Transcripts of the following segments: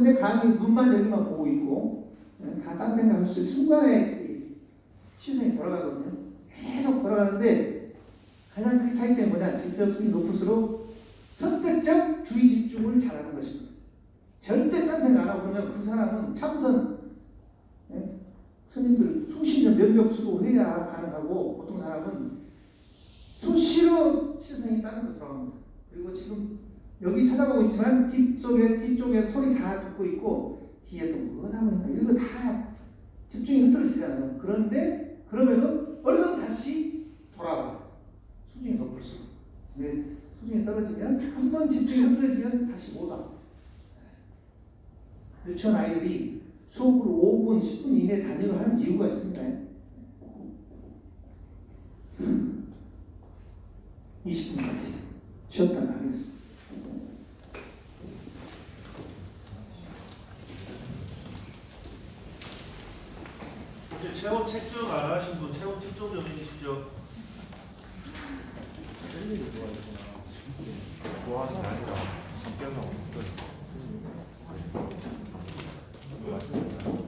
근데 감히 눈만 여기만 보고 있고 딴 생각할 수 있는 순간에 시선이 돌아가거든요. 계속 돌아가는데 가장 큰 차이점이 뭐냐? 지적성이 높을수록 선택적 주의 집중을 잘하는 것입니다. 절대 딴 생각 안 하고 그러면 그 사람은 참선, 스님들 수십 년 면벽 수도 해야 가능하고 보통 사람은 수시로 시선이 다른 데 돌아갑니다. 그리고 지금 여기 쳐다보고 있지만 뒤쪽에 소리 다 듣고 있고 뒤에 또 뭐가 나오니까 이런 거 다 집중이 흐트러지잖아요. 그런데 그러면은 얼른 다시 돌아와요. 수준이 높을수록. 근데 수준이 떨어지면 한 번 집중이 흐트러지면 다시 못 와. 유치원 아이들이 수업을 5분, 10분 이내 단위로 하는 이유가 있습니다. 20분까지 쉬었다가 하겠습니다. 혹시 체온 측정 안 하신 분 체온 측정 좀 해주시죠. 젤리를 좋아했구나. 좋아하는 게 아니라 성격이 없어요. 맛있는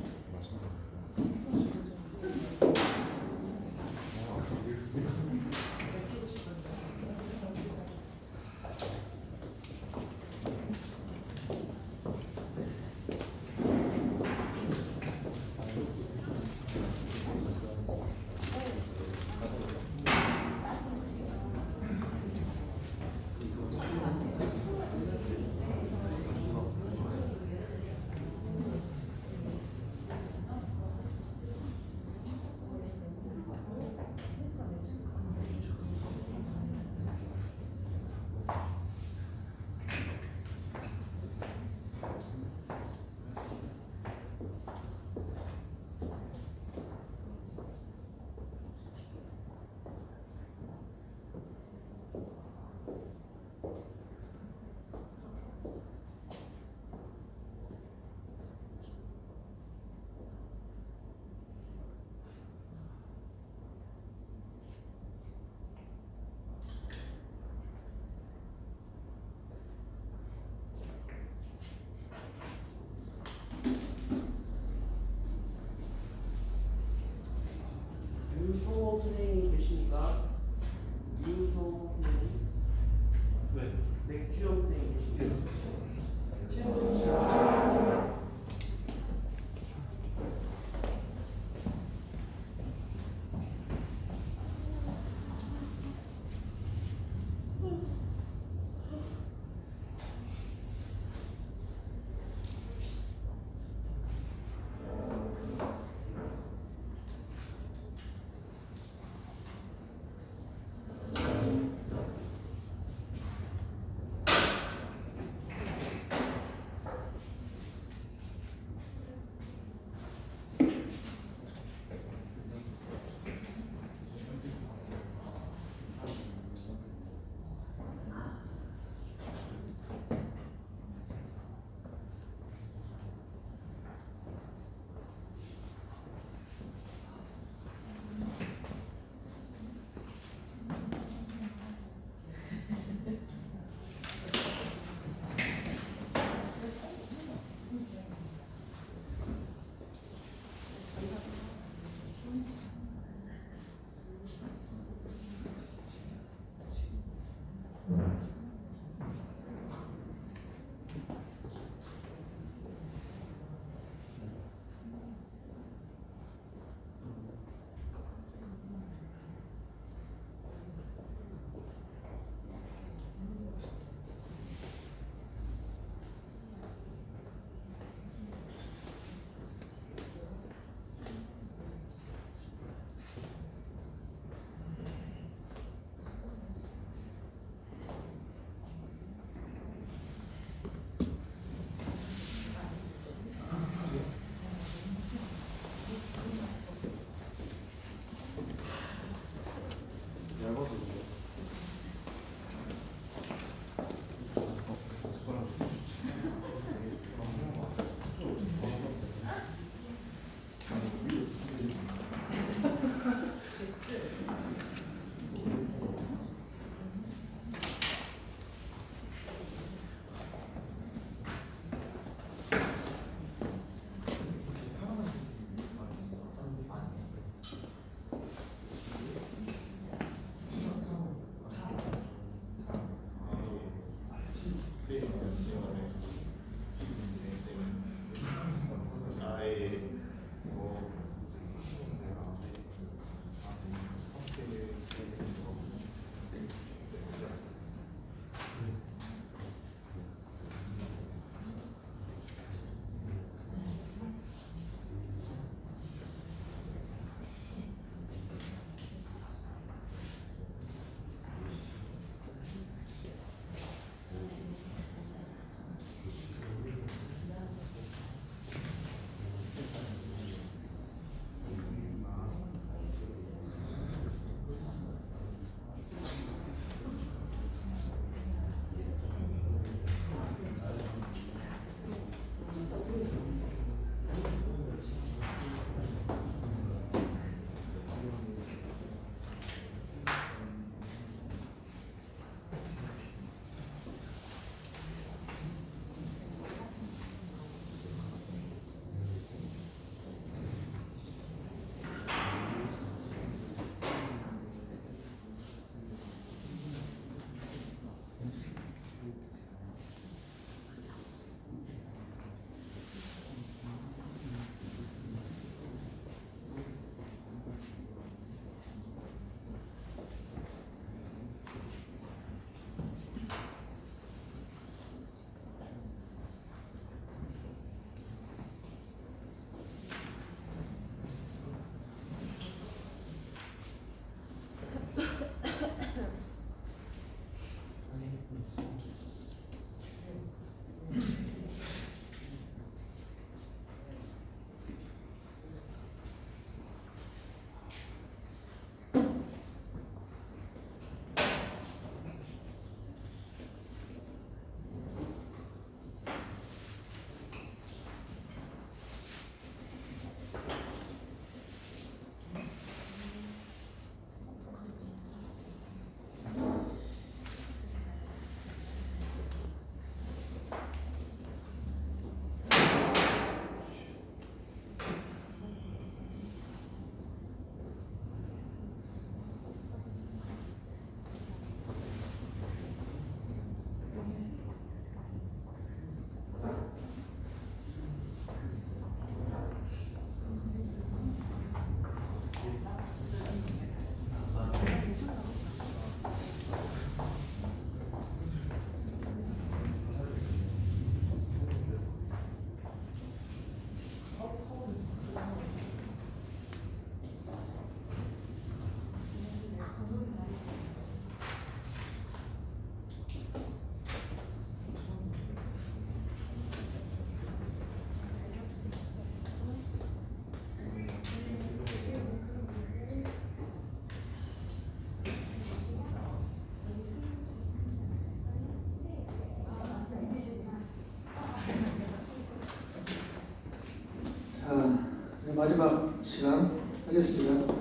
마지막 시간 하겠습니다.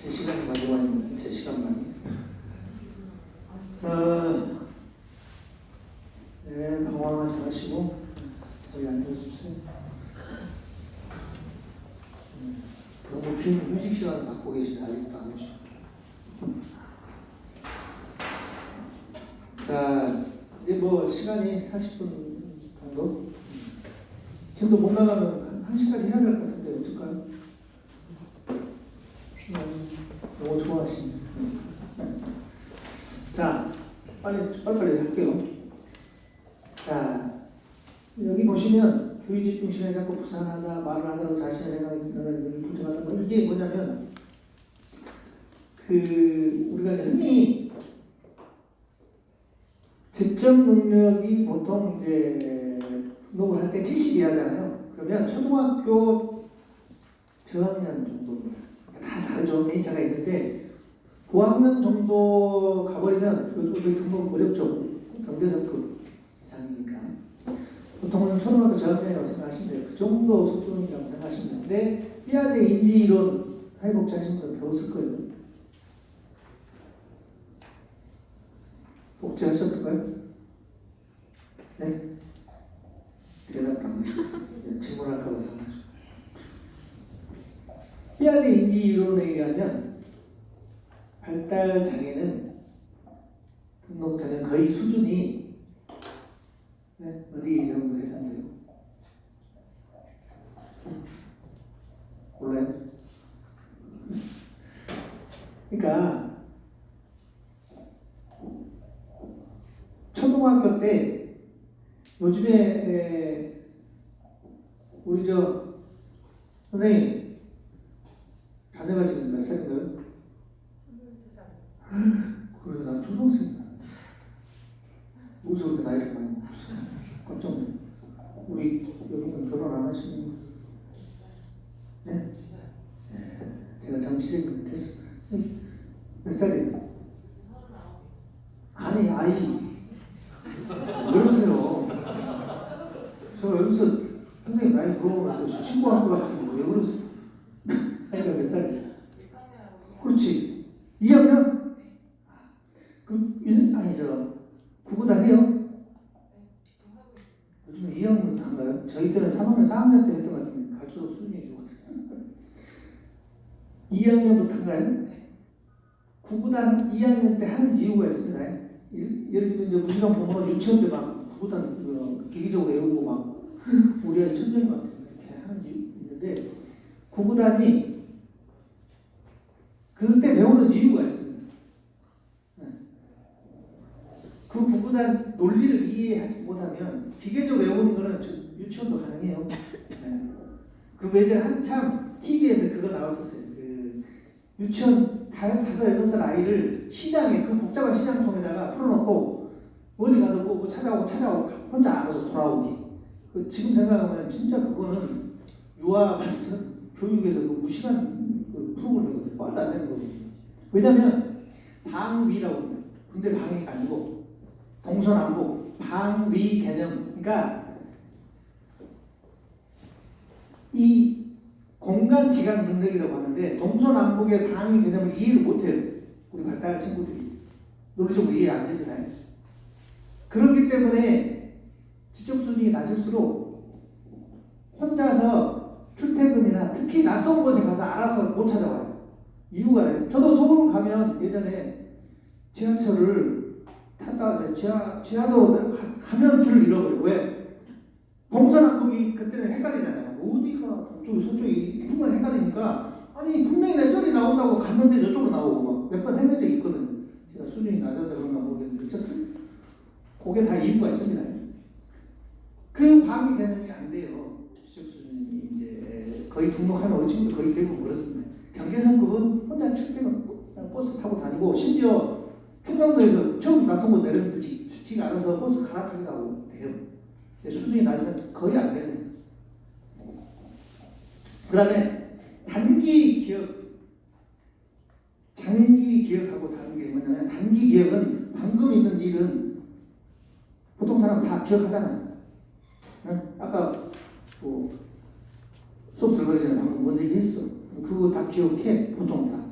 제 시간이 마지막입니다. 제 시간만이. 네, 방황하지 마시고 거의 앉아주세요. 너무 긴 휴식 시간을 갖고 계시네. 아직도 안 오시고. 자, 이제 뭐 시간이 40분 정도? 지금도 못 나가면 1시까지 해야 될 것 같은데 어떨까요? 너무 좋아하시네. 자, 빨리 할게요. 자, 여기 보시면 주의 집중 시간에 자꾸 부산하다, 말을 하다가 자신의 생각이 드러나는 부정하다. 뭐 이게 뭐냐면 우리가 흔히 지적 능력이 보통 이제 등록을 할 때 70 이하잖아요. 그러면 초등학교 저학년 정도입니다. 다 다르죠. A차가 있는데 고학년 정도 가버리면 요즘 등록 어렵죠. 경제성급 이상이니까. 보통은 초등학교 저학년이라고 생각하시면 돼요. 그 정도 수준이라고 생각하시면 되는데 피아제 인지 이론 사회복지 하신 분들 배웠을 거예요. 복지 하셨던가요? 네? 대답 안 하시고 질문할까봐 생각하시고. 피아제 인지 이론에 의하면 발달 장애는 등록되면 거의 수준이 어디 정도 해당돼요? 몰라요? 그러니까 초등학교 때 요즘에 우리 선생님 자녀가 지금 몇 살인가요? 22살. 그래, 난 초등학생이야. 무슨 그렇게 나이를 많이 먹었어? 깜짝 놀랐어. 우리 여러분 결혼 안 하시는 분? 네? 제가 정치적인 됐어. 몇 살이에요? 아니, 아이. 왜 그러세요? 저 여기서 선생님 나이 물어보면 신고할 것 같은데 왜 그러세요? 나이가 몇 살이에요? 그렇지. 2학년? 구구단 해요? 요즘 2학년 한가요? 저희 때는 3학년, 4학년 때 했던 것 같은데 갈수록 수준이 좋아졌어요. 2학년부터 한가요? 구구단 2학년 때 하는 이유가 있습니다. 예를 들면 이제 무시간 보면 유치원 때 막 구구단 기기적으로 외우고 막 우리 아이 천재인 것 같아요. 이렇게 하는 이유 있는데 구구단이 그때 배우는 이유가 있습니다. 그 구구단 논리를 이해하지 못하면 기계적 외우는 거는 유치원도 가능해요. 그리고 예전에 한참 TV에서 그거 나왔었어요. 유치원 5-6살 아이를 시장에 그 복잡한 시장통에다가 풀어놓고 어디 가서 뭐 찾아오고 혼자 알아서 돌아오기. 지금 생각하면 진짜 그거는 유아 교육에서 그 무시한 프로그램이거든요. 말도 안 되는 거거든요. 왜냐면 방위라고 합니다. 근데 방위가 아니고 동서남북 방위 개념. 그러니까 이 공간 지각 능력이라고 하는데 동서남북의 방위 개념을 이해를 못해요. 우리 발달 친구들이 논리적으로 이해 안 됩니다. 그렇기 때문에 지적 수준이 낮을수록 혼자서 출퇴근이나 특히 낯선 곳에 가서 알아서 못 찾아와요. 이유가 저도 서울 가면 예전에 지하철을 타다가 지하도로 가면 길을 잃어버려요. 왜? 동서남북이 그때는 헷갈리잖아요. 어디가 동쪽이 서쪽이 순간 헷갈리니까 아니 분명히 내 저리 나온다고 갔는데 저쪽으로 나오고 몇 번 헤맨 적이 있거든요. 제가 수준이 낮아서 그런가 모르겠는데 어쨌든 그게 다 이유가 있습니다. 그 방위 개념이 안 돼요. 지적 수준이 이제 거의 등록하면 우리 친구들 거의 대부분 그렇습니다. 경계선급은 혼자 출퇴근 버스 타고 다니고 심지어 충남도에서 처음 낯선 곳 내렸는데 지가 알아서 버스 갈아타기도 하고 돼요. 수준이 낮으면 거의 안 됩니다. 그 다음에 단기 기억, 장기 기억하고 다른 게 뭐냐면 단기 기억은 방금 있는 일은 보통 사람 다 기억하잖아요. 아까 수업 들어가기 전에 다 기억해 보통 다.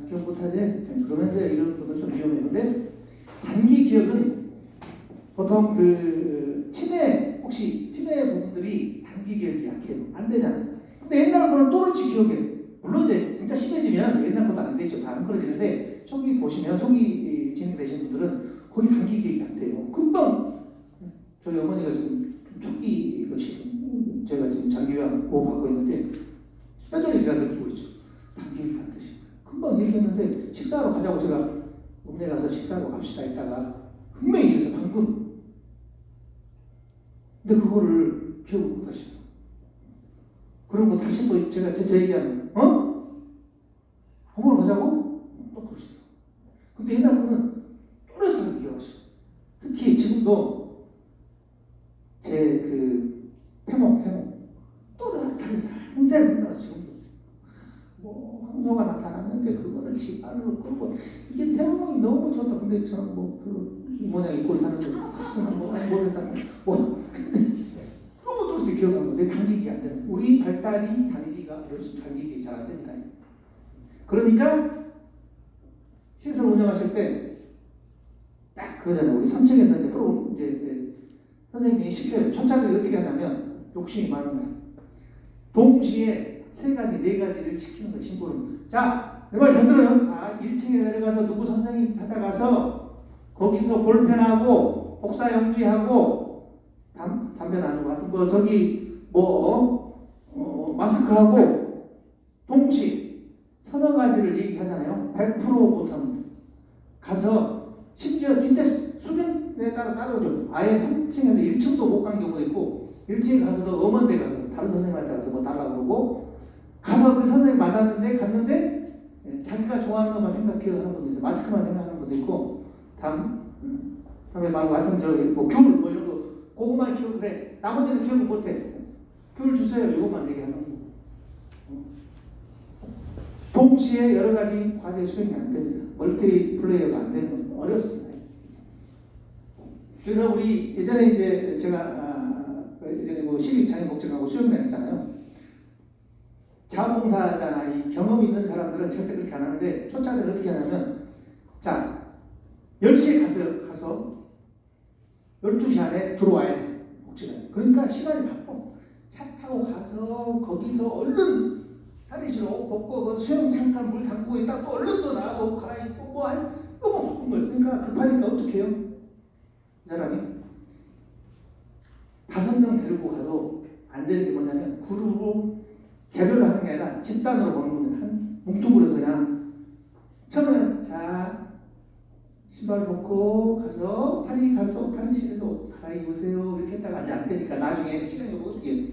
기억 못하지? 그러면 이제 이런 것은 좀 위험해요. 근데 단기 기억은 보통 그 치매 혹시 치매 부분들이 단기 기억이 약해요. 안 되잖아요. 근데 옛날 거는 또렷이 기억해. 물론 이제 진짜 심해지면 옛날 것도 안 되죠. 다 안 그러지는데 초기 보시면 초기 진행되신 분들은 거의 단기 기억이 안 돼요. 금방 저희 어머니가 지금 초기 지금 제가 지금 장기요양 보호받고 있는데 뼈저리 제가 느끼고 있죠. 단기 기억이 안 되시. 금방 얘기했는데 식사하러 가자고 제가 읍내 가서 식사하러 갑시다 했다가 분명히 얘기해서 방금 근데 그거를 기억을 못 하시더라고요. 그런 거 다시 또 제가 제 얘기하면 한번 가자고? 또 그러시더라고요. 근데 옛날 거는 또렷하게 기억하셔. 특히 지금도 제 그 태몽 또렷하게 상세하게 생각하고 지금도 뭐 황소가 나타났는데 그거를 집안으로 끌고 이게 태몽이 너무 좋다. 근데 저는 뭐그 뭐냐 이꼴 사는 거 뭐를 사는 뭐 너무 또렷하게 기억하는 건데 단기기 안 되는. 우리 발달이 단기기 잘 안 됩니다. 그러니까 시설 운영하실 때 딱 그러잖아요. 우리 3층에서 이제 프로 이제 선생님이 시켜요. 초짜들이 어떻게 하냐면 욕심이 많은 거야. 동시에 3가지, 4가지를 시키는 거예요. 신부는. 자, 내 말 잘 들어요. 자, 1층에 내려가서 누구 선생님 찾아가서 거기서 볼펜하고 복사용지하고 담배 나누고 하여튼 뭐 저기 마스크하고 동시 서너 가지를 얘기하잖아요. 100% 못합니다. 가서 심지어 진짜 수준에 따라 따르죠. 아예 3층에서 1층도 못 간 경우도 있고 1층에 가서도 엄한데 가서 다른 선생님한테 가서 뭐 달라고 그러고 가서 그 선생님 만났는데 갔는데 자기가 좋아하는 것만 생각해요 하는 분도 있어요. 마스크만 생각하는 분도 있고 다음에 말고 하여튼 저기 뭐 귤 뭐 이런 거 그거만 기억 그래. 나머지는 기억을 못해. 귤 주세요. 이것만 얘기하는 거. 동시에 여러 가지 과제 수행이 안 됩니다. 멀티플레이어가 안 되는 건 어렵습니다. 그래서 우리 예전에 이제 제가 예전에 뭐 시립장애복지관하고 수영장 있잖아요. 자원봉사자나 이 경험 있는 사람들은 절대 그렇게 안 하는데 초짜들은 어떻게 하냐면 자 10시에 가서 12시 안에 들어와야 돼. 복지관에. 그러니까 시간이 바빠. 차 타고 가서 거기서 얼른 탈의실로 벗고 그 수영 잠깐 물 담그고 있다 또 얼른 또 나와서 옷 갈아입고 뭐 너무 바쁜 거예요. 그러니까 급하니까 어떻게 해요? 이 사람이 5명 데리고 가도 안 되는 게 뭐냐면 그룹으로 개별로 하는 게 아니라 집단으로 보는 겁니다. 한 뭉뚱그려서 그냥 처음에 자 신발 벗고 가서 탈의실에서 옷 갈아입으세요 이렇게 했다가 이제 안 되니까 나중에 시간이 오면 어떻게 해요?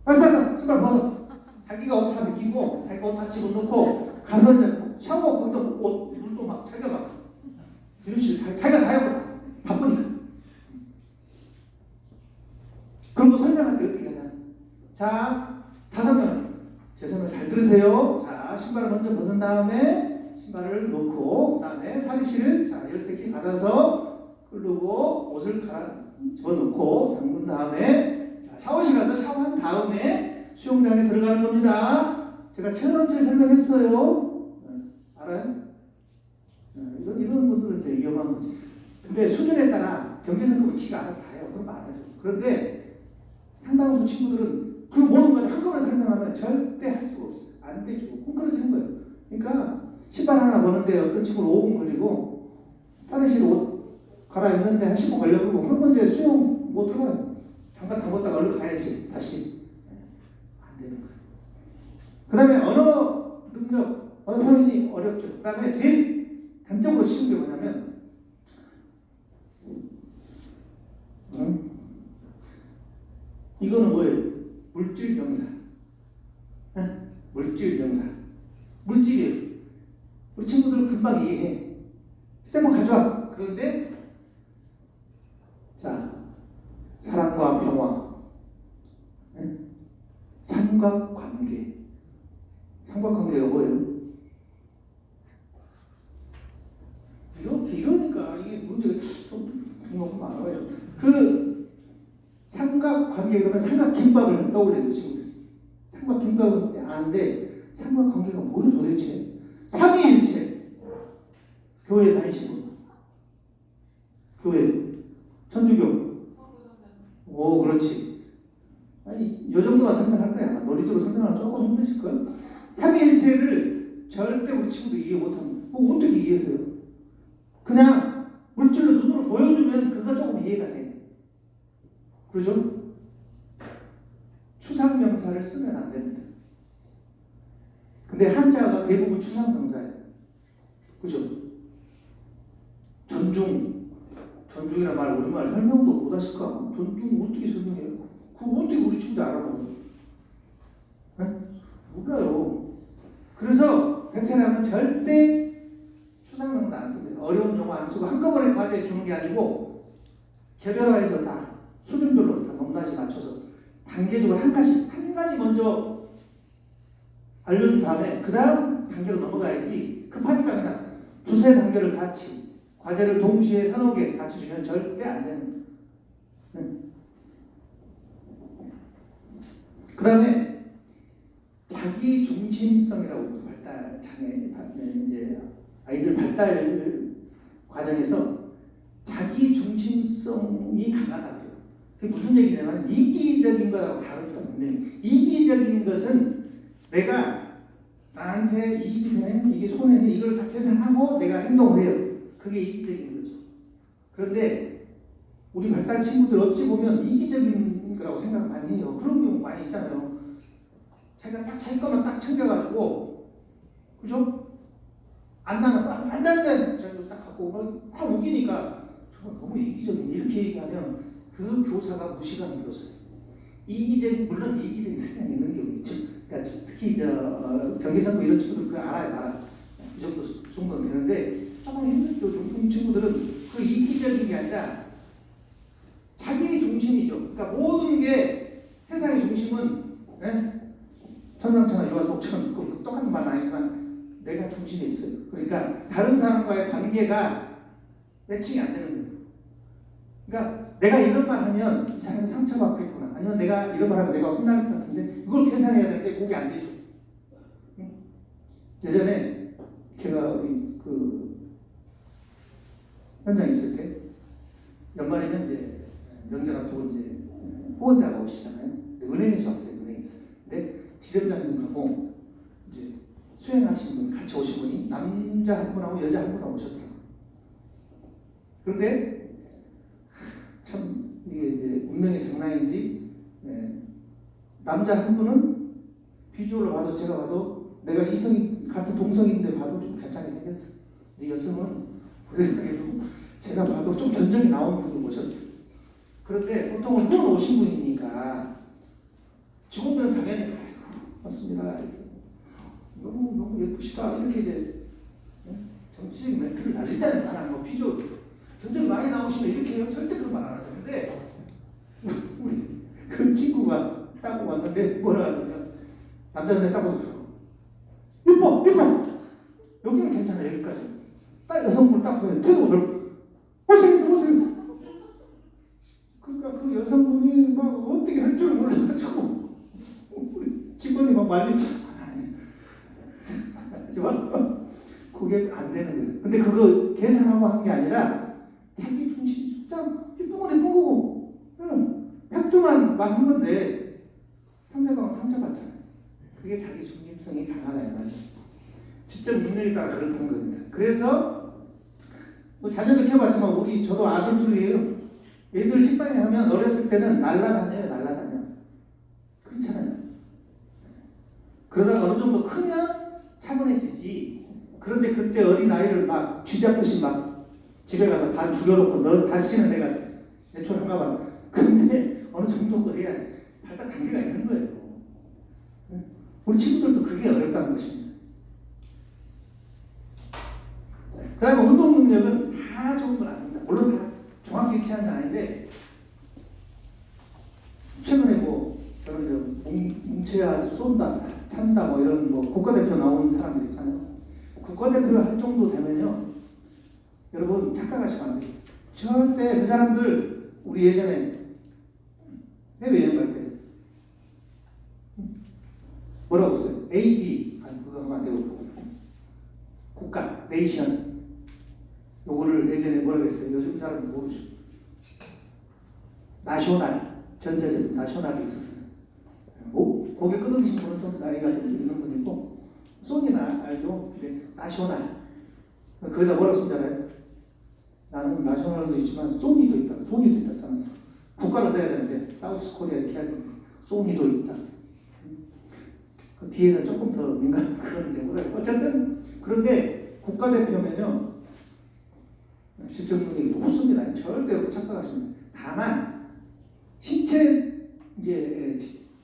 왔어 신발 벗어. 자기가 옷 다 벗기고 자기가 옷 다 집어넣고 가서 이제 샤워 거기다 물도 막 자기가 막 이렇지 자기가 다 해요. 바쁘니까. 그런 거 설명할 때 어떻게 하냐. 자 5명 제 설명 잘 들으세요. 자 신발을 먼저 벗은 다음에 신발을 놓고 그 다음에 탈의실을 자 13개 받아서 끄르고 옷을 집어넣고 잠근 다음에 자, 샤워실 가서 샤워한 다음에 수영장에 들어가는 겁니다. 제가 천원째 설명했어요. 알아요? 이런 분들은 이제 위험한 거지. 근데 수준에 따라 경계선급을 키가 알아서 다 해요. 그런 거 알아요. 그런데 상당수 친구들은 그 모든 것을 한꺼번에 설명하면 절대 할 수가 없어요. 안 되죠. 꿍그러지는 거예요. 그러니까 신발 하나 보는데 어떤 친구는 5분 걸리고 탈의실 옷 갈아입는데 한 10분 걸려고 그런 이제 수영 못 들어가요. 잠깐 담궜다가 얼른 가야지 다시. 그 다음에 언어 능력, 언어 표현이 어렵죠. 그 다음에 제일 단적으로 쉬운 게 뭐냐면 이거는 뭐예요? 물질 명사. 물질 명사. 물질이에요. 우리 친구들 금방 이해해. 휴대폰 가져와. 그런데 자 사랑과 평화, 삼각관계. 삼각관계가 뭐예요? 이러니까 이게 문제가 좀 많아요. 그 삼각관계 그러면 삼각김밥을 떠올려요 친구들. 삼각김밥은 아는데 상관관계가 뭐예요 도대체? 삼위일체. 교회 다니시고 교회 천주교. 오 그렇지. 아니 요 정도만 설명할 거야. 논리적으로 설명하면 조금 힘드실 걸. 삼위일체를 절대 우리 친구도 이해 못합니다. 뭐 어떻게 이해해요? 그냥 물질로 눈으로 보여주면 그거 조금 이해가 돼. 그러죠? 추상명사를 쓰면 안 됩니다. 근데 한자가 대부분 추상명사예요. 그죠? 전중이란 말 우리말 설명도 못 하실까? 전중 어떻게 설명해요? 그거 어떻게 우리 친구들 알아봐요? 네? 몰라요. 그래서 베테랑은 절대 추상명사 안 씁니다. 어려운 용어 안 쓰고 한꺼번에 과제에 주는 게 아니고 개별화해서 다 수준별로 다 높낮이 맞춰서 단계적으로 한 가지 먼저 알려준 다음에 그 다음 단계로 넘어가야지. 급하니까 그냥 두세 단계를 같이 과제를 동시에 서너 개 같이 주면 절대 안 되는. 그 다음에 자기 중심성이라고 발달 장애 이제 아이들 발달 과정에서 자기 중심성이 강하다고요. 그게 무슨 얘기냐면 이기적인 거하고 다릅니다. 이기적인 것은 내가 나한테 이익이 되는 이게 손해는 이걸 다 계산하고 내가 행동을 해요. 그게 이기적인 거죠. 그런데 우리 발달 친구들 어찌 보면 이기적인 거라고 생각 많이 해요. 그런 경우 많이 있잖아요. 자기가 딱 자기 것만 딱 챙겨가지고 그죠? 안 나는 자기도 딱 갖고 막 우기니까 정말 너무 이기적인 이렇게 얘기하면 그 교사가 무시하는 교사예요. 물론 이기적인 성향이 있는 경우 있죠. 그러니까 특히 경계선고 이런 친구들 그거 알아요. 이 정도는 되는데 조금 힘든 중증 친구들은 그 이기적인 게 아니라 자기 중심이죠. 그러니까 모든 게 세상의 중심은 천상천하 유아 독천 똑같은 말은 아니지만 내가 중심에 있어요. 그러니까 다른 사람과의 관계가 매칭이 안 되는 거예요. 그러니까 내가 이런 말 하면 이 사람이 상처받겠구나. 아니면 내가 이런 말 하면 내가 혼날 것 같은데 이걸 계산해야 되는데 그게 안 되죠. 예전에 제가 어디 현장에 있을 때 연말이면 이제 명절 앞두고 이제 후원자가 오시잖아요. 은행에서 왔어요. 은행에서. 근데 지점장님하고 이제 수행하신 분 같이 오신 분이 남자 한 분하고 여자 한 분하고 오셨대요. 그런데 참 이게 이제 운명의 장난인지 남자 한 분은 비주얼로 봐도 제가 봐도 내가 이성이 같은 동성인데 봐도 좀 괜찮게 생겼어. 근데 여성은 불행하게도 제가 봐도 좀 견적이 나온 분이 오셨어요. 그런데 보통은 후원 오신 분이니까 직원들은 당연히 맞습니다. 너무 예쁘시다 이렇게 이제 정치적인 멘트를 날리잖아요. 그냥 뭐 비주얼 견적이 많이 나오시면 이렇게 해요. 절대 그런 말 안 하죠. 근데 우리 그 친구가 따고 왔는데 뭐라 하냐면 남자 선생님 따고 예뻐 여기는 괜찮아 여기까지 딱 여성분 딱 보면 태도 못생겼어 그러니까 그 여성분이 막 어떻게 할 줄 몰라가지고 우리 직원이 막 말리지 그게 안 되는 거예요. 근데 그거 계산하고 한 게 아니라 자기 중심 그냥 예쁜 건 예쁜 거고 팩트만 막 한 건데 상대방은 상처받잖아요. 그게 자기 중심성이 강하다는 말이죠. 직접 능력에 따라 그렇다는 겁니다. 그래서 뭐 자녀들 키워봤지만 저도 아들 둘이에요. 애들 식당에 가면 어렸을 때는 날라다녀요. 그렇잖아요. 그러다가 어느 정도 크면 차분해지지. 그런데 그때 어린 아이를 막 쥐잡듯이 막 집에 가서 반 죽여놓고 너 다시는 내가 내초한가 봐. 근데 어느 정도 그래야지 발달 단계가 있는 거예요. 우리 친구들도 그게 어렵다는 것입니다. 그 다음에 운동 능력은 다 좋은 건 아닙니다. 물론 다 정확히 일치하는 건 아닌데 최근에 저는 뭉쳐야 쏜다, 찬다 이런 국가대표 나온 사람들 있잖아요. 국가대표 할 정도 되면요. 여러분 착각하시면 안 돼요. 절대 그 사람들 우리 예전에 해외여행 갈 때 뭐라고 써요? AG 그러면 안 되고 국가, 네이션. 요거를 예전에 뭐라고 했어요? 요즘 사람은 모르죠. 나셔널, 전자적 나셔널이 있었어요. 뭐 고개 끄덕이신 분은 좀 나이가 좀 있는 분이고 소니나 알죠? 근데 나셔널. 거기다 뭐라고 쓰잖아요? 나는 나셔널도 있지만 소니도 있다. 소니도 있다 써놨어. 국가를 써야 되는데 사우스 코리아 이렇게 해야 되는데 소니도 있다. 그 뒤에는 조금 더 민감한 그런 이제 뭐랄까. 어쨌든 그런데 국가대표면요 시청 능력이 높습니다. 절대로 착각하시면. 다만 신체적인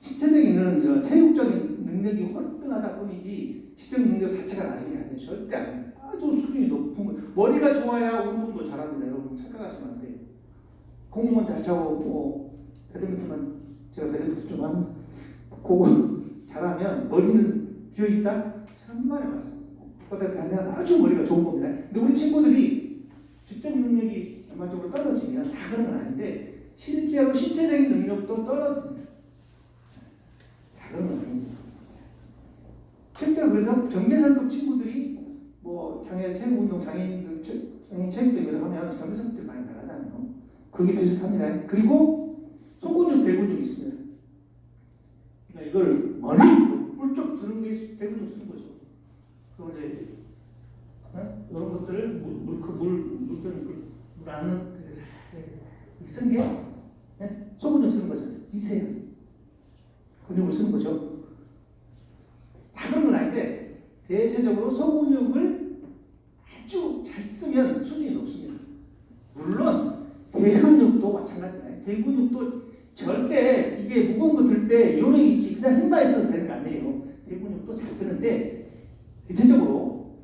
이런 체육적인 능력이 월등하다 뿐이지 시청 능력 자체가 낮은 게 아니에요. 절대 아니에요. 아주 수준이 높은 거. 머리가 좋아야 운동도 잘합니다. 여러분 착각하시면 안 돼요. 공무원 잘 차고 뭐 배드민턴만 제가 배드민턴 좀 합니다. 그거 잘하면 머리는 비어 있다. 천만에 맞습니다. 그러다 보면 아주 머리가 좋은 겁니다. 근데 우리 친구들이 지적 능력이 전반적으로 떨어지면 다 그런 건 아닌데 실제로 신체적인 능력도 떨어집니다. 다 그런 건 아니죠. 실제로 그래서 경계선급 친구들이 뭐 체육운동 장애인들 장애인 체육대회를 하면 경계선급들 많이 나가잖아요. 그게 비슷합니다. 그리고 소근육, 배근육 있습니다. 그러니까 이걸 머리 뿔쩍 드는 게 배근육 쓰는 거죠. 그럼 이제 이런 것들을 물 안는 쓴 게 소근육 쓰는 거죠. 이세요. 근육을 쓰는 거죠. 다 그런 건 아닌데 대체적으로 소근육을 아주 잘 쓰면 수준이 높습니다. 물론 대근육도 마찬가지입니다. 대근육도 절대 이게 무거운 거 들 때 요령이 있지 그냥 힘만 있어도 되는 거 아니에요. 대근육도 잘 쓰는데 대체적으로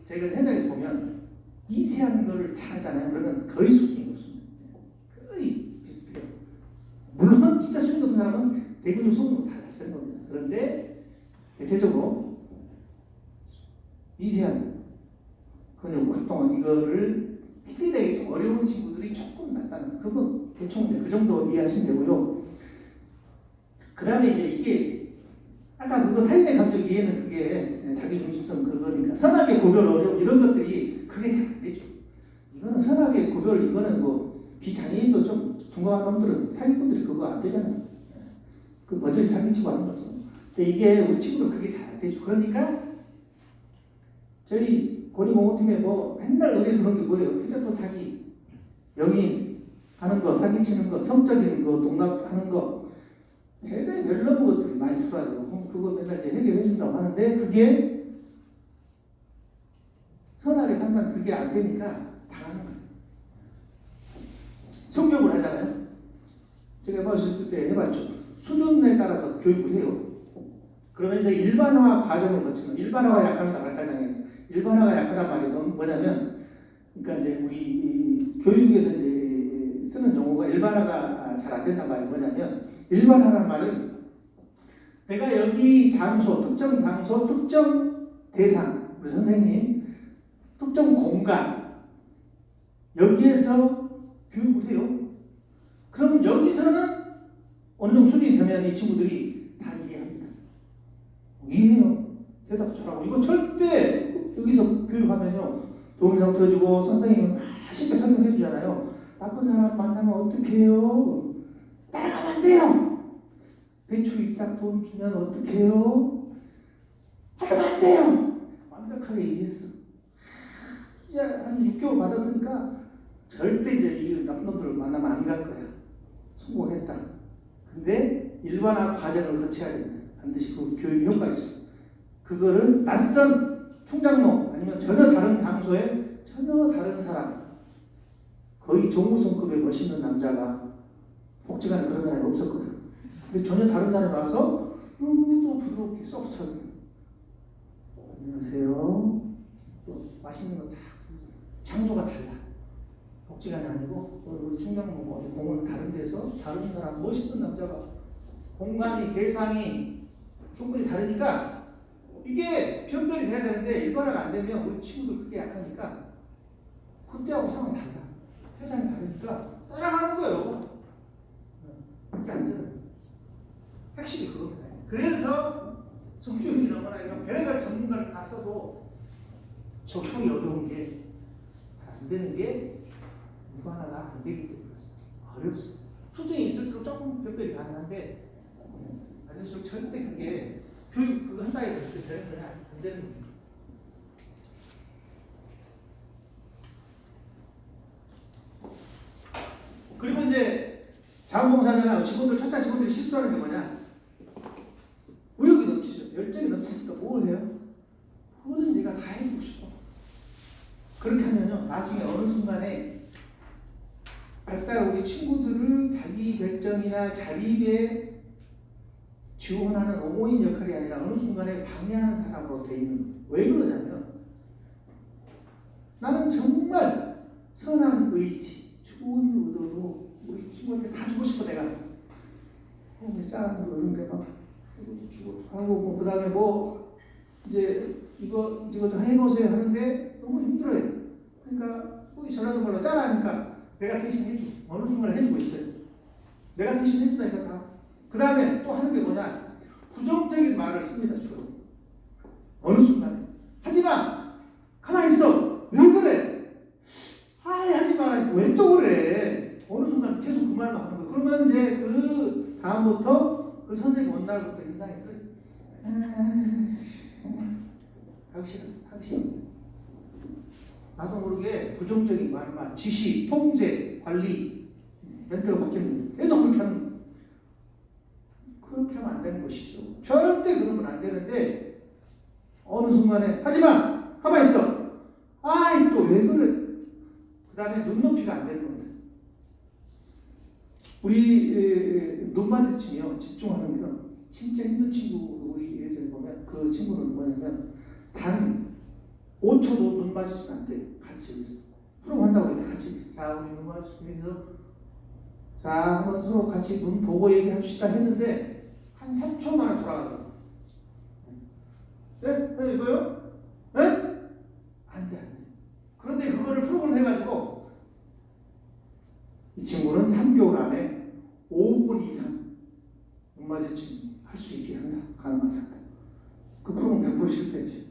저희가 현장에서 보면 미세한 거를 잘하잖아요. 그러면 거의 수준이 높습니다. 거의 비슷해요. 물론 진짜 수준이 높은 사람은 대근육, 소근육 다 잘 쓰는 겁니다. 그런데 대체적으로 미세한 근육 활동 이거를 피드되기 좀 어려운 친구들이 조금 낫다는 그건 대충 그 정도 이해하시면 되고요. 그 다음에 이제 이게 아까 그거 타인의 감정 이해는 그게 자기 중심성 그거니까 선악의 구별 어려움 이런 것들이 그게 잘 안 되죠. 이거는 선악의 구별 이거는 뭐 비장애인도 좀 둔감한 놈들은 사기꾼들이 그거 안 되잖아요. 그 머저리 사기치고 하는 거죠. 근데 이게 우리 친구들 그게 잘 안 되죠. 그러니까 저희 고리공호팀에 뭐 맨날 의뢰 들어온 게 뭐예요? 휴대폰 사기, 영희 하는 거, 사기치는 거, 성적인 거, 농락하는 거, 별별 너무 것들이 많이 들어와요. 그거 맨날 이제 해결해 준다고 하는데 그게 선하게 판단 그게 안 되니까 당하는 거예요. 성교육을 하잖아요. 제가 해봤을 때 해봤죠. 수준에 따라서 교육을 해요. 그러면 이제 일반화 과정을 거치는 일반화가 약합니다. 발달장애. 일반화가 약하단 말이면 뭐냐면, 그러니까 이제 우리 교육에서 이제 쓰는 용어가 일반화가 잘 안 된단 말이 뭐냐면, 일반화라는 말은 내가 여기 장소, 특정 장소, 특정 대상, 우리 선생님, 특정 공간, 여기에서 교육을 해요. 그러면 여기서는 어느 정도 수준이 되면 이 친구들이 다 이해합니다. 이해해요. 대답 잘하고. 이거 절대 여기서 교육하면요. 동영상 틀어주고 선생님은 쉽게 설명해 주잖아요. 나쁜 사람 만나면 어떻게 해요? 따라가면 안 돼요. 대출 입상 돈 주면 어떻게 해요? 하면 안 돼요. 완벽하게 이해했어. 이제 한 6개월 받았으니까 절대 이제 이 나쁜 놈들을 만나면 안 갈 거야. 성공했다. 근데 일반화 과정을 거쳐야 됩니다. 반드시 그 교육이 효과가 있어요. 그거를 낯선 충장로 아니면 전혀 다른 장소에 전혀 다른 사람, 거의 정우성급의 멋있는 남자가 복지관에 그런 사람이 없었거든. 근데 전혀 다른 사람이 와서 너무도 부드럽게 소프트하게 안녕하세요. 또 맛있는 거 다 장소가 달라. 복지관이 아니고 우리 충장로 어디 공원 다른 데서 다른 사람 멋있는 남자가 공간이 대상이 조건이 다르니까 이게 변별이 돼야 되는데 일반화가 안 되면 우리 친구들 그게 약하니까 그때하고 상황이 달라. 세상이 다르니까 따라가는 거예요. 그게 안 되는. 확실히 그겁니다. 그래서 성교육이라거나 이런 별의별 전문가를 다 써도 적용이 어려운 게 잘 안 되는 게 이거 하나가 안 되기 때문에 그렇습니다. 어렵습니다. 수준이 있을수록 조금 별별이 가능한데 아저씨 절대 그게 교육 그거 한다고 해서 그렇게 되는 거냐 안 되는 거예요. 그리고 이제 자원봉사자나 직원들 첫차 직원들이 실수하는 게 뭐냐? 의욕이 넘치죠. 열정이 넘치니까 뭘 해요? 뭐든 내가 다 해주고 싶어. 그렇게 하면요 나중에 어느 순간에 아까 우리 친구들을 자기 결정이나 자립에 지원하는 어머님 역할이 아니라 어느 순간에 방해하는 사람으로 되어 있는 거예요. 왜 그러냐면 나는 정말 선한 의지, 좋은 의도로 우리 친구한테 다 주고 싶어 내가. 우리 짠 이런 게 막 이것도 주고 하고 뭐 그다음에 뭐 이제 이거 좀 해보세요 하는데 너무 힘들어요. 그러니까 속이 전라도 말로 짠하니까 내가 대신 해줘. 어느 순간에 해주고 있어요. 내가 대신 해준다니까 다. 그 다음에 또 하는 게 뭐냐? 부정적인 말을 씁니다 주로. 어느 순간에 하지마. 가만히 있어. 왜 그래? 아이 하지마. 왜 또 그래? 어느 순간 계속 그 말만 하는 거예요. 그러면 이제 그 다음부터 그 선생님 온 날부터 인상이 그래. 하기 싫어. 나도 모르게 부정적인 말만, 지시, 통제, 관리 멘트가 바뀌는 거예요. 계속 그렇게 하는 거예요. 그렇게 하면 안 되는 것이죠. 절대 그러면 안 되는데 어느 순간에 하지마! 가만히 있어! 아이 또 왜 그래? 그 다음에 눈높이가 안 되는 겁니다. 우리 눈 마주치며 집중하면 진짜 힘든 친구 우리 예전에 보면 그 친구는 뭐냐면 단 5초도 눈 마주치면 안 돼. 같이 프로그램 한다고 해서 같이 자 우리 눈 마주치면서 자 한번 서로 같이 눈 보고 얘기합시다 했는데 한 3초 만에 돌아가더라고요. 네? 이거요? 네? 안 돼. 그런데 그거를 프로그램 해가지고 이 친구는 3개월 안에 5분 이상 눈 마주침 할 수 있게 한다. 가능하다. 그 프로그램 100% 실패지.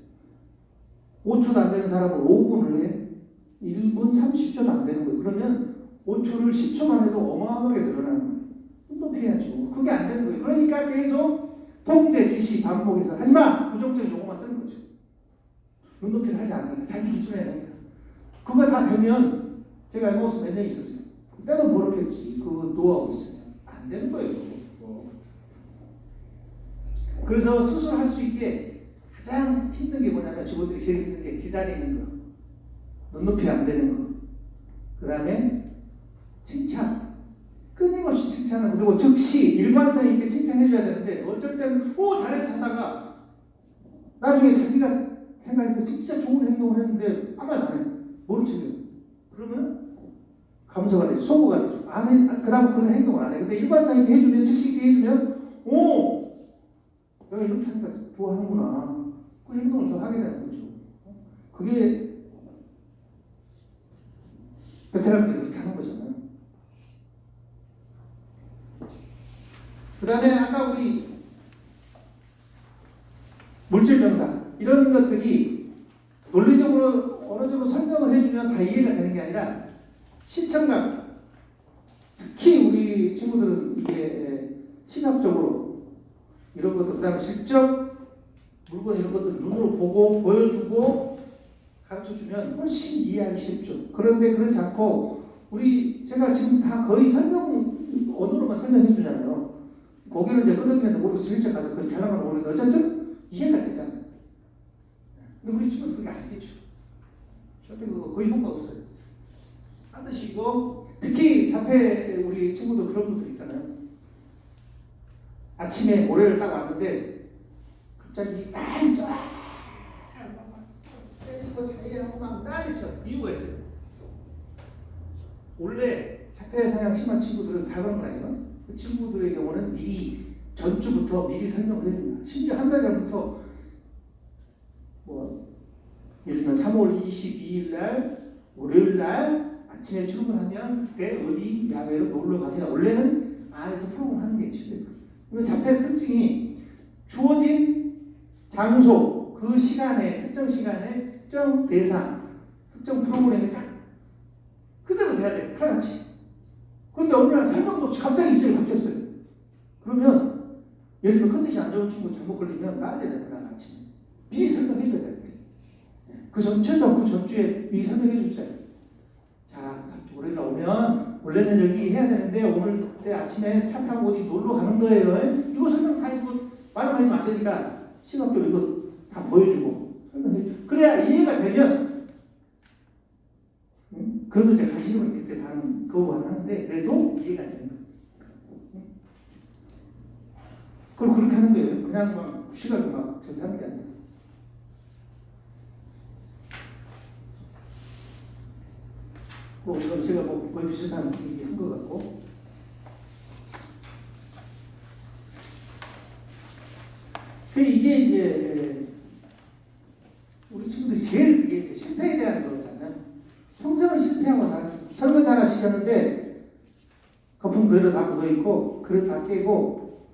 5초도 안 되는 사람을 5분을 해. 1분 30초도 안 되는 거예요. 그러면 5초를 10초만 해도 어마어마하게 늘어나는 거예요. 눈높이해야죠. 그게 안 되는 거예요. 그러니까 계속 통제, 지시, 반복해서 하지마! 부정적인 용어만 쓰는 거죠. 눈높이를 하지 않으니까 자기 기준에 하니까. 그거 다 되면 제가 엠마우스 몇 년 있었어요. 그때도 모르겠지. 그 노하우 있으면. 안 되는 거예요. 그거. 그래서 스스로 할 수 있게 가장 힘든 게 뭐냐면 직원들이 제일 힘든 게 기다리는 거. 눈높이 안 되는 거. 그 다음에 칭찬. 끊임없이 칭찬을 그리고 즉시 일관성 있게 칭찬해줘야 되는데 어쩔 때는 잘했어 하다가 나중에 자기가 생각했을 때 진짜 좋은 행동을 했는데 아무 말 안 해. 모른 척해요. 그러면 감소가 되죠. 소모가 되죠. 그 다음 그런 행동을 안 해. 근데 일관성 있게 해주면 즉시 해주면 내가 이렇게 하니까 좋아하는구나. 그 행동을 더 하게 되는 거죠. 그게 베테랑들이 그렇게 하는 거잖아요. 그 다음에 아까 우리 물질명사 이런 것들이 논리적으로 어느 정도 설명을 해주면 다 이해가 되는 게 아니라 시청각 특히 우리 친구들은 이게 시각적으로 이런 것들 그 다음에 직접 물건 이런 것들 눈으로 보고 보여주고 가르쳐주면 훨씬 이해하기 쉽죠. 그런데 그렇지 않고 제가 지금 다 거의 언어로만 설명해 주잖아요. 고개를 이제 끄덕이는데 모르고 슬쩍 가서 그렇게 하려고 모르는데 어쨌든 이해가 되잖아요. 근데 우리 친구는 그게 안 되죠. 절대 그거 거의 효과 없어요. 반드시 이거 특히 자폐 우리 친구들 그런 분들 있잖아요. 아침에 모래를 딱 왔는데 갑자기 난리 쳐. 때리고 자기하고 막 난리 쳐. 이유가 있어요. 원래 자폐 성향 심한 친구들은 다 그런 건 아니죠. 그 친구들의 경우는 전주부터 미리 설명을 해줍니다. 심지어 한 달 전부터 예를 들면 3월 22일 날 월요일 날 아침에 출근하면 그때 어디 야외로 놀러 갑니다. 원래는 안에서 프로그램 하는 게 있어요. 이건 자폐 특징이 주어진 장소, 그 시간에, 특정 시간에, 특정 대상, 특정 프로그램에 딱 그대로 돼야 돼. 칼같이. 그런데 어느 날 설명도 없이 갑자기 일정이 바뀌었어요. 그러면 예를 들면 컨디션 안 좋은 친구 잘못 걸리면 난리 나요. 그날 아침에. 미리 설명해 줘야 돼. 최소한 그 전주에 미리 설명해 주세요. 자, 다음 주 월요일 오면 원래는 여기 해야 되는데 오늘 그때 아침에 차 타고 어디 놀러 가는 거예요. 이거 설명 다 해주고 말하면 안 되니까 시각적으로 이거 다 보여주고 설명해 주고 그래야 이해가 되면 그래도 이제 가시는 건 그때 반응 그거 하는데 그래도 이해가 되는 거예요. 그걸 그렇게 하는 거예요. 그냥 막 무시하게 막 저기 하는 게 아니에요. 이건 제가 거의 비슷한 얘기 한 것 같고. 이게 이제 우리 친구들이 제일 그게 실패에 대한 거잖아요. 평생을 실패하고 살았어요. 설거지 하나 시켰는데 거품 그대로 다 묻어 있고 그릇 다 깨고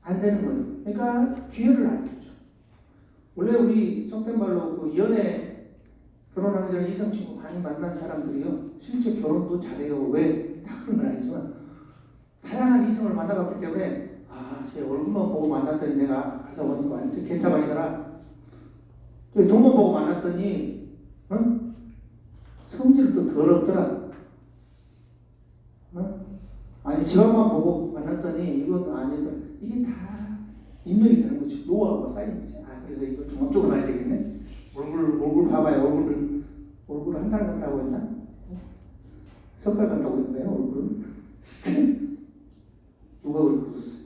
안 되는 거예요. 그러니까 기회를 안 주죠. 원래 우리 속된 말로 그 연애 결혼하기 전에 이성 친구 많이 만난 사람들이요 실제 결혼도 잘해요. 왜? 다 그런 건 아니지만 다양한 이성을 만나봤기 때문에 제 얼굴만 보고 만났더니 내가 가서 보니까 완전 개차반이더라. 돈만 보고 만났더니 성질은 또 더럽더라. 아니 직업만 보고 만났더니 이건 아니더라. 이게 다 입력이 되는 거지. 노하우가 쌓이는 거지. 그래서 이거 좀 업적으로 해야 되겠네. 얼굴 봐봐요. 얼굴을 한 달 간다고 했나? 석 달 간다고 했나요? 얼굴을? 누가 그렇게 웃었어요?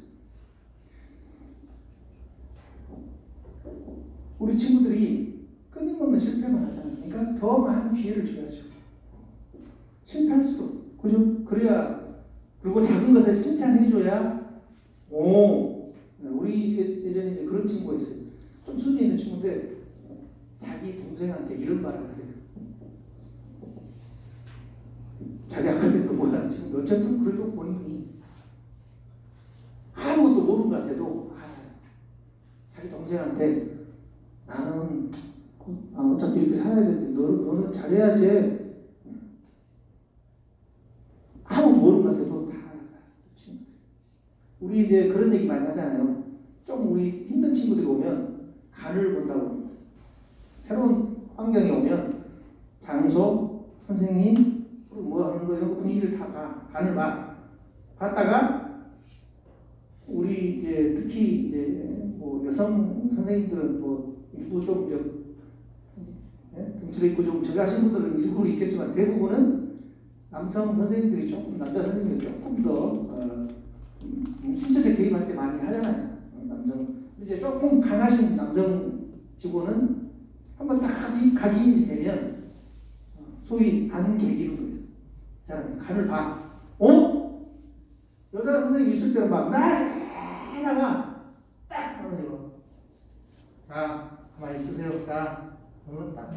우리 친구들이 끊임없는 실패만 하잖아요. 그러니까 더 많은 기회를 줘야죠. 실패할수록. 그죠? 그래야, 그리고 작은 것을 칭찬해줘야, 우리 예전에 이제 그런 친구가 있어요. 좀 수준이 있는 친구인데, 자기 동생한테 이런 말을 하래요. 자기 아까는 또 못하는 친구. 어쨌든 그래도 본인이 아무것도 모르는 것 같아도, 자기 동생한테 나는 어차피 이렇게 살아야 되는데 너는 잘해야지. 아무것도 모르는 것 같아도 다 우리 이제 그런 얘기 많이 하잖아요. 좀 우리 힘든 친구들이 오면 간을 본다고. 새로운 환경에 오면 장소, 선생님, 뭐 하는 거 이런 분위기를 다 봐. 간을 봐. 봤다가 우리 이제 특히 이제 뭐 여성 선생님들은 뭐 일부 좀 등치도 있고 좀 저기 하신 분들은 일부는 있겠지만 대부분은 남성 선생님들이 조금 남자 선생님들이 조금 더 신체적 개입할 때 많이 하잖아요. 남성 이제 조금 강하신 남성 직원은 한번 딱 각인이 되면 소위 안 개기는 거예요. 자, 간을 봐. 여자 선생님이 있을 때는 막 하나가 딱 하면서 자, 가만히 있으세요. 자, 그러면 딱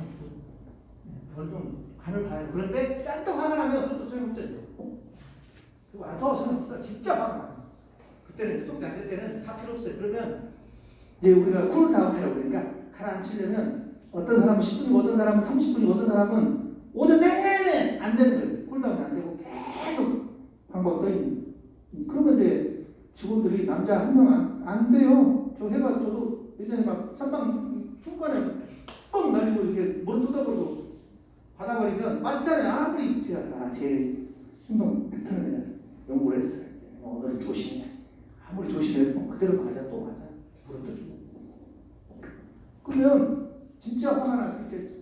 그걸 좀 간을 봐요. 그런데 짠떡 화가 나면 그것도 소용없죠. 그리고 더 소용없어. 진짜 화가 나요. 그때는 똑똑히 안 될 때는 다 필요 없어요. 그러면 이제 우리가 쿨다운이라고 그러니까 가라앉히려면 어떤 사람은 10분이고 어떤 사람은 30분이고 어떤 사람은 오전 내내 안 되는 거예요. 쿨다운이 안 되고 계속 방법 떠 있는. 그러면 이제 직원들이 남자 한 명 안 돼요. 저도 예전에 막 선방 순간에 뻥 날리고 이렇게 머리 뜯어버리고 받아버리면 맞잖아요. 아무리 제가 제 행동 패턴을 내가 연구를 했어요. 오늘은 조심해야지. 아무리 조심해도 그대로 맞아 또 맞아. 머리 뜯기고. 그러면 진짜 화가 났을 때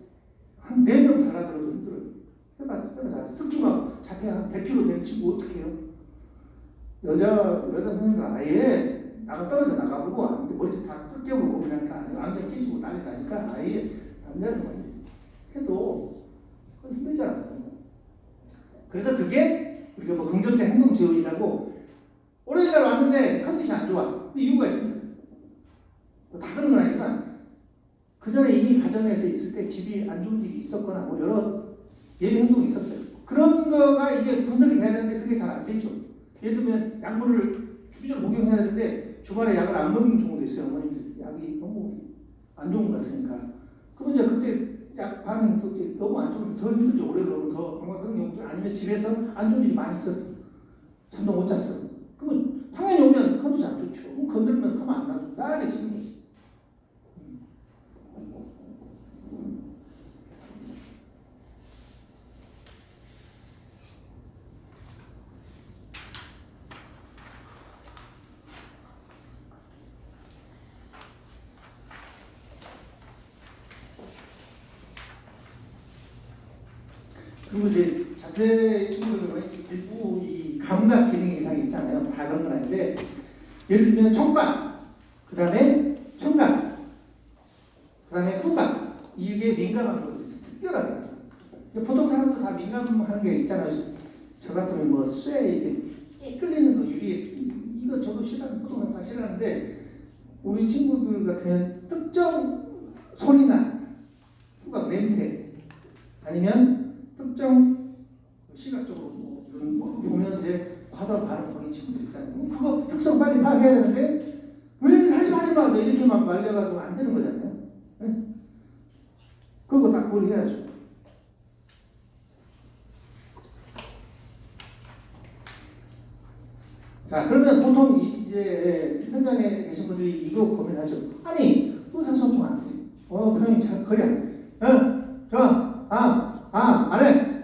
한 4명 달아들어도 힘들어요. 해봐서 특히 막 자폐 한 100kg 된 친구 어떻게 해요? 여자 선생님들 아예 떨어져 나가보고 머리 다 뜯겨보고 그냥 다 안경 끼시고 난리 나니까 아예 남자는 해도 힘들잖아요. 그래서 그게 우리가 뭐 긍정적 행동 지원이라고 월요일날 왔는데 컨디션 안 좋아. 이유가 있습니다. 다 그런 건 아니지만 그 전에 이미 가정에서 있을 때 집이 안 좋은 일이 있었거나 뭐 여러 예비 행동이 있었어요. 그런 거가 이게 분석이 돼야 되는데 그게 잘 안 되죠. 예를 들면 약물을 주기적으로 복용해야 되는데 주말에 약을 안 먹는 경우도 있어요. 어머님들 약이 너무 안 좋은 것 같으니까. 그러면 이제 그때 약 반응이 또 너무 안 좋으면 더 힘들죠. 오래 걸으면 더 뭔가 그런 경우도 아니면 집에서 안 좋은 일이 많이 있었어. 잠도 못 잤어. 그러면 당연히 오면 컨디션 안 좋죠. 그럼 건들면 가만 안 놔둬. 난리 치는 거지. 그리고 이제 자폐 친구들은 일부 이 감각 기능 이상이 있잖아요. 다 그런 건 아닌데 예를 들면 촉각, 그 다음에 청각, 그 다음에 후각 이게 민감한 것도 있어요. 특별하게. 보통 사람도 다 민감한 게 있잖아요. 저 같으면 뭐 쇠에 이렇게 끌리는 거 유리 이거 저도 싫어하는 보통 사람 다 싫어하는데 우리 친구들 같으면 특정 소리나 후각 냄새 아니면 특정 시각적으로 뭐 이런 거 보면 이제 과다 반응 보이는 친구들 있잖아요. 그거 특성 빨리 파악해야 되는데 왜 하지 마 이렇게 막 말려가지고 안 되는 거잖아요. 네? 그거 다 고려해야죠. 자 그러면 보통 이제 현장에 계신 분들이 이거 고민하죠. 아니 의사소통 안 돼. 병이 잘 거의 안 돼.